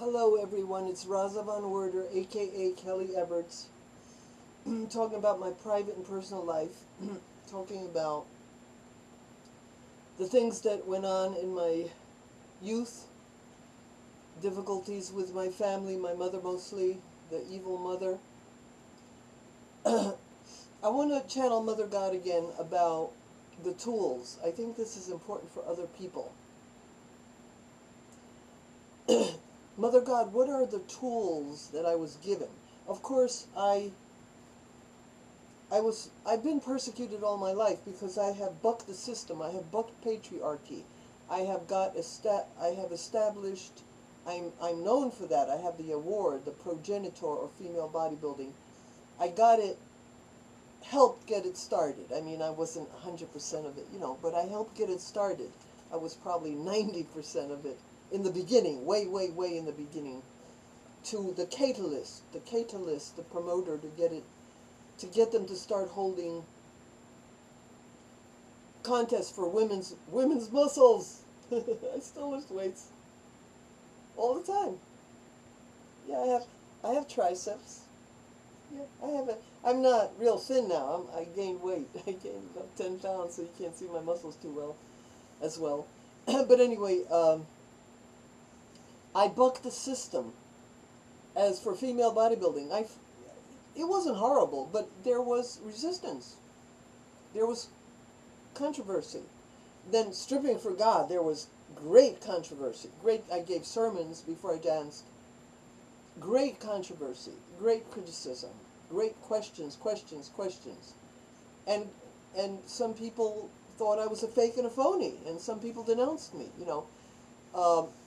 Hello everyone, it's Raza Von Werder, aka Kelly Everts, talking about my private and personal life, talking about the things that went on in my youth, difficulties with my family, my mother mostly, the evil mother. I want to channel Mother God again about the tools. I think this is important for other people. Mother God, what are the tools that I was given? Of course, I've been persecuted all my life because I have bucked the system. I have bucked patriarchy. I have established. I'm known for that. I have the award, the progenitor of female bodybuilding. I got it. Helped get it started. I mean, I wasn't 100% of it, but I helped get it started. I was probably 90% of it in the beginning, way in the beginning, to the catalyst, the promoter, to get them to start holding contests for women's muscles. I still lift weights all the time. Yeah, I have triceps. Yeah, I have it. I'm not real thin now. I gained weight. I gained about 10 pounds, so you can't see my muscles too well, as well. But anyway, I bucked the system. As for female bodybuilding, it wasn't horrible, but there was resistance. There was controversy. Then stripping for God, there was great controversy. I gave sermons before I danced. Great controversy, great criticism, great questions. And some people thought I was a fake and a phony, and some people denounced me,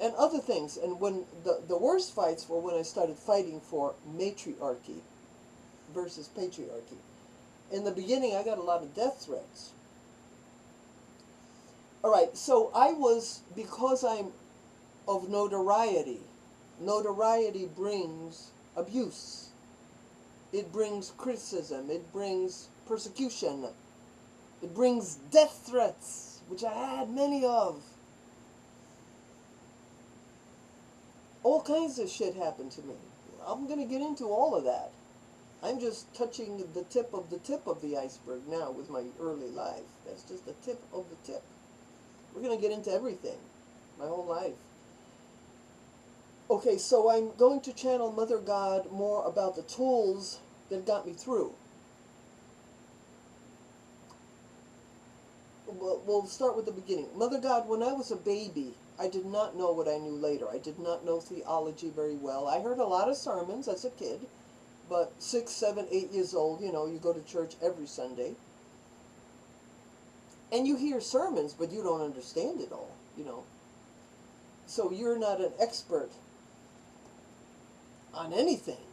and other things. And when the worst fights were when I started fighting for matriarchy versus patriarchy. In the beginning, I got a lot of death threats. All right, so because I'm of notoriety. Notoriety brings abuse. It brings criticism. It brings persecution. It brings death threats, which I had many of. All kinds of shit happened to me. I'm going to get into all of that. I'm just touching the tip of the iceberg now with my early life. That's just the tip of the tip. We're going to get into everything, my whole life. Okay, so I'm going to channel Mother God more about the tools that got me through. We'll start with the beginning. Mother God, when I was a baby, I did not know what I knew later. I did not know theology very well. I heard a lot of sermons as a kid, but 6, 7, 8 years old, you go to church every Sunday. And you hear sermons, but you don't understand it all, So you're not an expert on anything,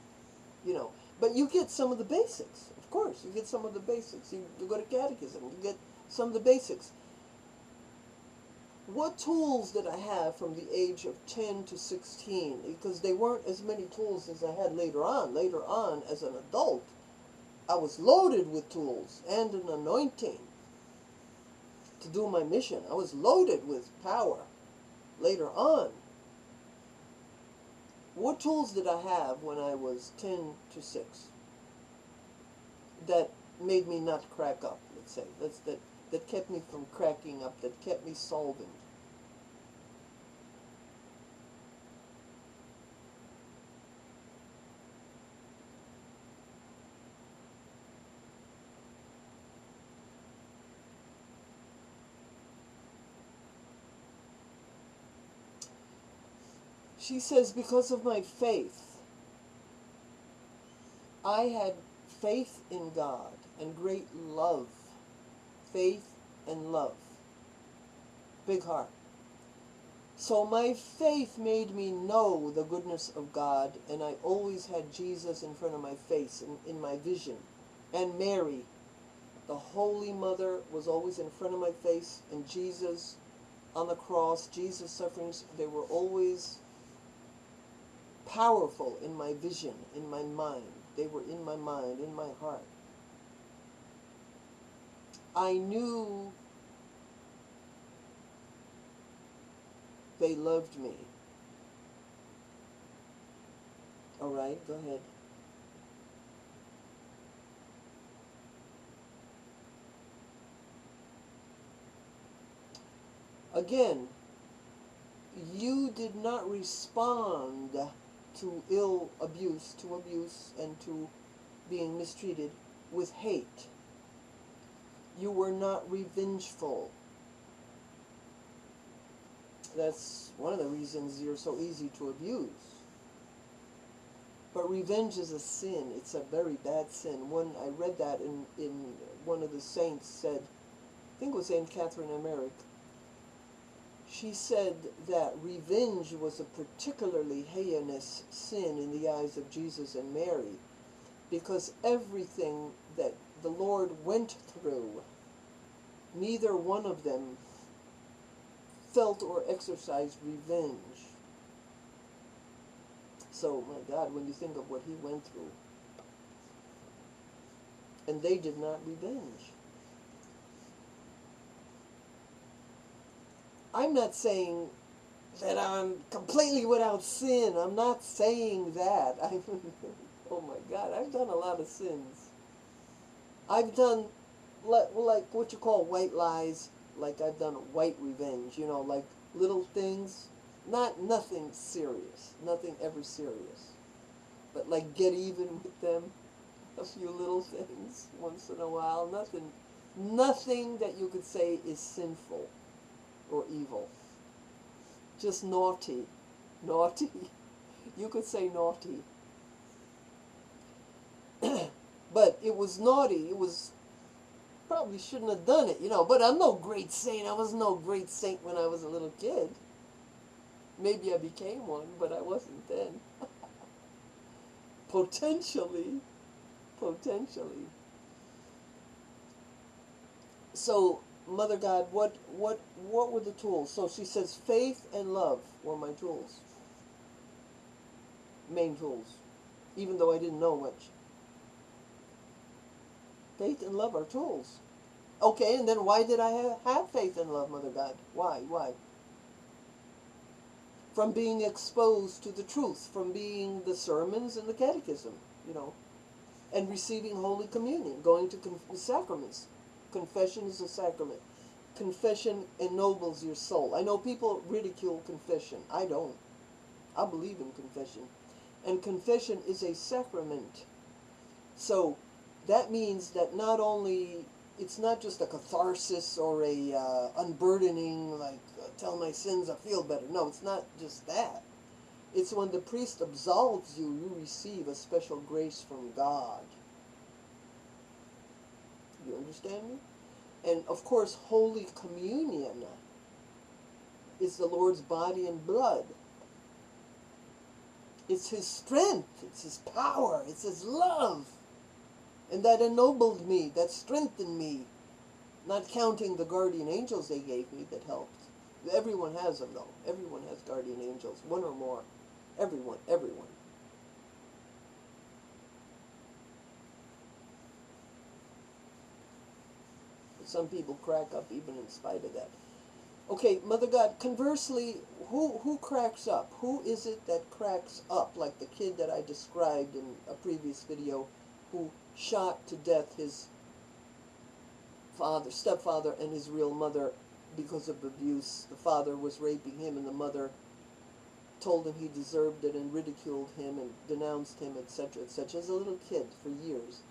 But you get some of the basics, of course. You get some of the basics. You go to catechism, you get some of the basics. What tools did I have from the age of 10 to 16? Because they weren't as many tools as I had later on. Later on, as an adult, I was loaded with tools and an anointing to do my mission. I was loaded with power later on. What tools did I have when I was 10 to 6 that made me not crack up, let's say, that kept me from cracking up, that kept me solvent? She says, because of my faith, I had faith in God and great love. Faith and love. Big heart. So my faith made me know the goodness of God, and I always had Jesus in front of my face, in my vision. And Mary, the Holy Mother, was always in front of my face, and Jesus on the cross, Jesus' sufferings, they were always powerful in my vision, in my mind. They were in my mind, in my heart. I knew they loved me. All right, go ahead. Again, you did not respond to abuse, and to being mistreated with hate. You were not revengeful. That's one of the reasons you're so easy to abuse. But revenge is a sin. It's a very bad sin. I read that in one of the saints said, I think it was Saint Catherine Emmerich. She said that revenge was a particularly heinous sin in the eyes of Jesus and Mary, because everything that the Lord went through, neither one of them felt or exercised revenge. So, my God, when you think of what he went through, and they did not revenge. I'm not saying that I'm completely without sin. I'm not saying that. Oh my God, I've done a lot of sins. I've done like what you call white lies. Like I've done white revenge, like little things, nothing serious, nothing ever serious, but like get even with them, a few little things once in a while, nothing that you could say is sinful or evil, just naughty, you could say naughty, but it was naughty, it was probably shouldn't have done it, but I'm no great saint. I was no great saint when I was a little kid. Maybe I became one, but I wasn't then. Potentially. So, Mother God, what were the tools? So she says faith and love were my tools. Main tools. Even though I didn't know much. Faith and love are tools. Okay, and then why did I have faith and love, Mother God? Why? From being exposed to the truth, from being the sermons and the catechism, and receiving Holy Communion, going to the sacraments. Confession is a sacrament. Confession ennobles your soul. I know people ridicule confession. I don't. I believe in confession. And confession is a sacrament. So, that means that not only, it's not just a catharsis or a unburdening, like, tell my sins, I feel better. No, it's not just that. It's when the priest absolves you, you receive a special grace from God. You understand me? And, of course, Holy Communion is the Lord's body and blood. It's his strength, it's his power, it's his love. And that ennobled me, that strengthened me, not counting the guardian angels they gave me that helped. Everyone has them, though. Everyone has guardian angels, one or more. Everyone. But some people crack up even in spite of that. Okay, Mother God, conversely, who cracks up? Who is it that cracks up, like the kid that I described in a previous video, who shot to death his stepfather and his real mother because of abuse? The father was raping him and the mother told him he deserved it and ridiculed him and denounced him, etc., etc., as a little kid for years.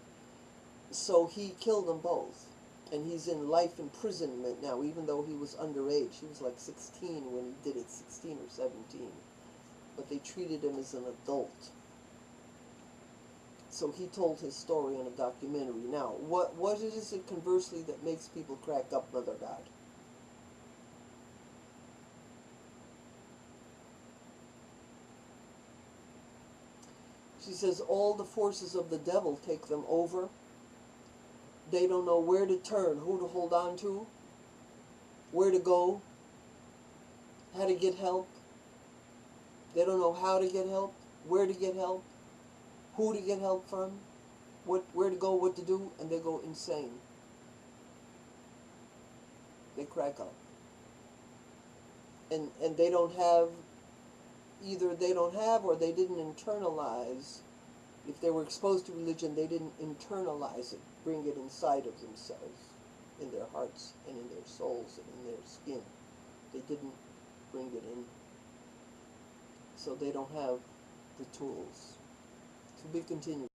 So he killed them both. And he's in life imprisonment now, even though he was underage. He was like 16 when he did it, 16 or 17. But they treated him as an adult. So he told his story in a documentary. Now, what is it conversely that makes people crack up, Mother God? She says all the forces of the devil take them over. They don't know where to turn, who to hold on to, where to go, how to get help. They don't know how to get help, where to get help, who to get help from, where to go, what to do, and they go insane. They crack up. And they don't have either they don't have or they didn't internalize. If they were exposed to religion, they didn't internalize it, bring it inside of themselves, in their hearts and in their souls and in their skin. They didn't bring it in. So they don't have the tools. To be continued.